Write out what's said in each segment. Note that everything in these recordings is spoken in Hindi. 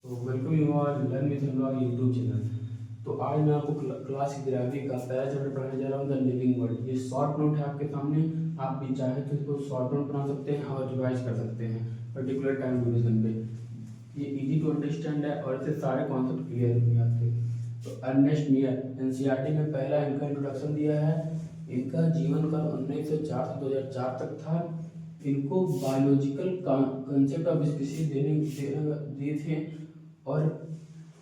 तो welcome you all learn with Anurag YouTube channel. तो आज मैं आपको क्लास 11वीं का पहला चैप्टर पढ़ाने जा रहा हूँ, द लिविंग वर्ल्ड। ये शॉर्ट नोट है आपके सामने, आप भी चाहे तो इसको शॉर्ट नोट बना सकते हैं और रिवाइज कर सकते हैं पर्टिकुलर टाइम ड्यूरेशन पे। ये इजी टू अंडरस्टैंड है और इससे सारे कॉन्सेप्ट क्लियर होंगे आपके। तो अर्नेस्ट मियर एनसीईआरटी में पहला इनका इंट्रोडक्शन दिया है। इनका जीवन काल 1904 से 2004 तक था। इनको बायोलॉजिकल कंसेप्ट ऑफ स्पीशीज दिए थे और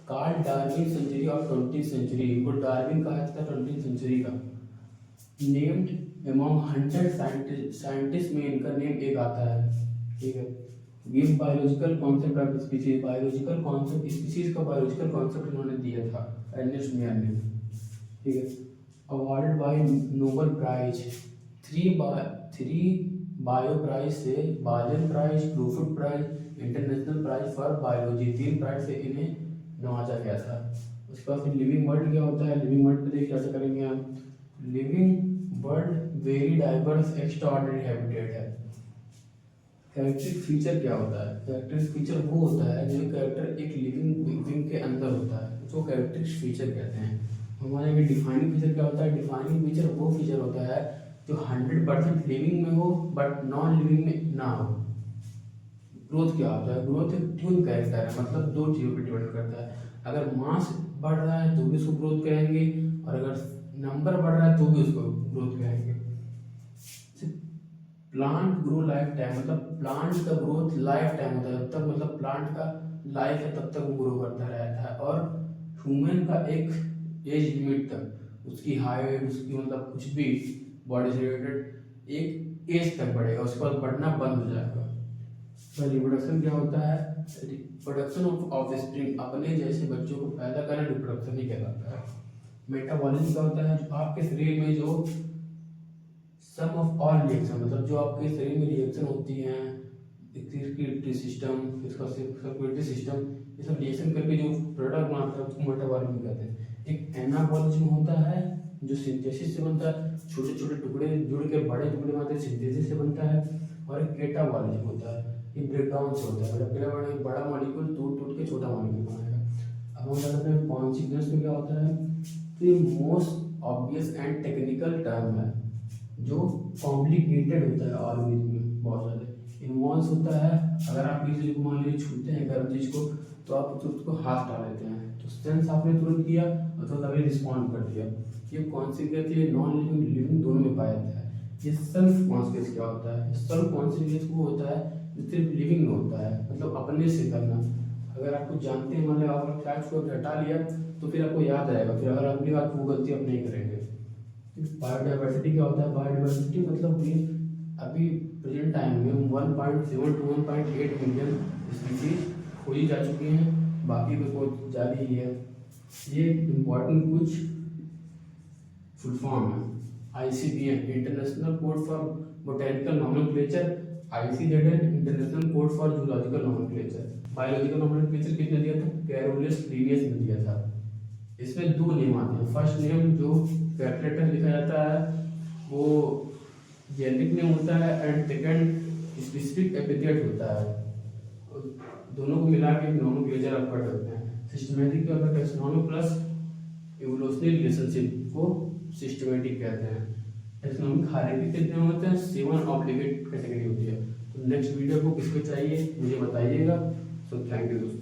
Karl Darwin century of 20th century, इनको डार्विन कहा जाता है 20th सेंचुरी का। नेम्ड अमॉन्ग 100 साइंटिस्ट में इनका नेम एक आता है, ठीक है। Give biological concept of species, biological concept species का बायोलॉजिकल कॉन्सेप्ट इन्होंने दिया था अर्नेस्ट मेयर ने, ठीक है। Awarded by Nobel prize, 3 bio prize से Balzan prize, Crafoord prize, international prize for biology, 3 prize से इन्हें नवाजा गया था। उसके बाद फिर लिविंग वर्ल्ड क्या होता है, लिविंग वर्ल्ड पे देखिए कैसे करेंगे हम। Living world very diverse extraordinary habitat है। कैरेक्टरिस्टिक फीचर क्या होता है, कैरेक्टरिस्टिक फीचर वो होता है जो कैरेक्टर एक लिविंग बीइंग के अंदर होता है, उसको कैरेक्टरिस्टिक फीचर कहते हैं। हमारे डिफाइनिंग फीचर क्या होता है, डिफाइनिंग फीचर वो फीचर होता है जो 100% लिविंग में हो बट नॉन लिविंग में ना हो। ग्रोथ क्या होता है, ग्रोथ एक ट्यून कैरेक्टर है, मतलब 2 चीज़ों पर डिपेंड करता है। अगर मास बढ़ रहा है तो भी उसको ग्रोथ कहेंगे और अगर नंबर बढ़ रहा है तो भी उसको ग्रोथ कहेंगे। प्लांट ग्रो लाइफ टाइम, मतलब प्लांट का ग्रोथ लाइफ टाइम होता है, तब तक मतलब प्लांट का लाइफ है तब तक वो ग्रो करता रहता है। और ह्यूमन का एक एज लिमिट तक उसकी हाइट, उसकी मतलब कुछ भी बॉडी से रिलेटेड एक एज तक बढ़ेगा, उसके बाद बढ़ना बंद हो जाएगा। तो रिप्रोडक्शन क्या होता है, रिप्रोडक्शन ऑफ ऑफस्प्रिंग, अपने जैसे बच्चों को पैदा करना रिप्रोडक्शन ही कहलाता है। मेटाबॉलिज्म क्या होता है, जो आपके शरीर में जो सम ऑफ ऑल रिएक्शन, मतलब जो आपके शरीर में रिएक्शन होती हैं, सर्कुलेटरी सिस्टम, इसका सर्कुलेटरी सिस्टम, ये सब रिएक्शन करके जो प्रोडक्ट बनाता है उसको मेटाबॉलिज्म कहते हैं। एक एनाबॉलिज्म होता है जो सिंथेसिस से बनता है, छोटे छोटे टुकड़े जुड़ के बड़े टुकड़े बनाते हैं, सिंथेसिस से बनता है। और एक कैटाबॉलिज्म होता है, ये ब्रेकडाउन से होता है, मतलब बड़ा मॉलिक्यूल टूट टूट के छोटा मॉलिक्यूल बनाएगा। अब हम बात करते हैं कॉन्सिक्वेंस में क्या होता है। तो ये most obvious and technical term है जो कॉम्प्लिकेटेड होता है ऑर्गेनिज्म में, बहुत ज़्यादा इन्वॉल्व होता है। अगर आप किसी चीज़ को मान लीजिए छूते हैं गर्म चीज़ को तो आप उसको हाथ डाल लेते हैं, तो सेंस आपने तुरंत किया और तो तभी रिस्पॉन्ड कर दिया। ये कॉन्सिक्वेंस ये नॉन लिविंग लिविंग दोनों में पाया जाता है। ये सेल्फ कॉन्सिक्वेंस क्या होता है, सेल्फ कॉन्सिक्वेंस वो होता है जो सिर्फ लिविंग में होता है, मतलब अपने से करना। अगर आप कुछ जानते हैं, मतलब आप फैक्ट्स को हटा लिया तो फिर आपको याद आएगा, फिर अगर अगली बार वो गलती आप नहीं करेंगे। बायोडाइवर्सिटी क्या होता है, बायोडाइवर्सिटी मतलब कि अभी प्रेजेंट टाइम में 1.7 to 1.8 मिलियन स्पीशीज खोजी जा चुकी हैं, बाकी भी बहुत जारी ही है। ये इम्पोर्टेंट कुछ फुल फॉर्म है। ICBN international code for botanical nomenclature, ICZN international code for zoological nomenclature. Biological nomenclature किसने दिया था, कैरोलिस लीनियस ने दिया था। इसमें 2 नियम आते हैं। फर्स्ट नियम जो कैलकुलेटर लिखा जाता है वो जेनेरिक नेम होता है एंड सेकंड स्पेसिफिक एपिथेट होता है, दोनों को मिला के नॉमेनक्लेचर आप पढ़ सकते हैं। सिस्टमैटिक क्या होता है, टैक्सोनॉमी प्लस इवोल्यूशनरी रिलेशनशिप को सिस्टमैटिक कहते हैं। टैक्सोनॉमिक हायरार्की कितने होते हैं, 7 ऑब्लिगेट कैटेगरी होती है। तो नेक्स्ट वीडियो को किसको चाहिए मुझे बताइएगा। सो थैंक यू दोस्तों।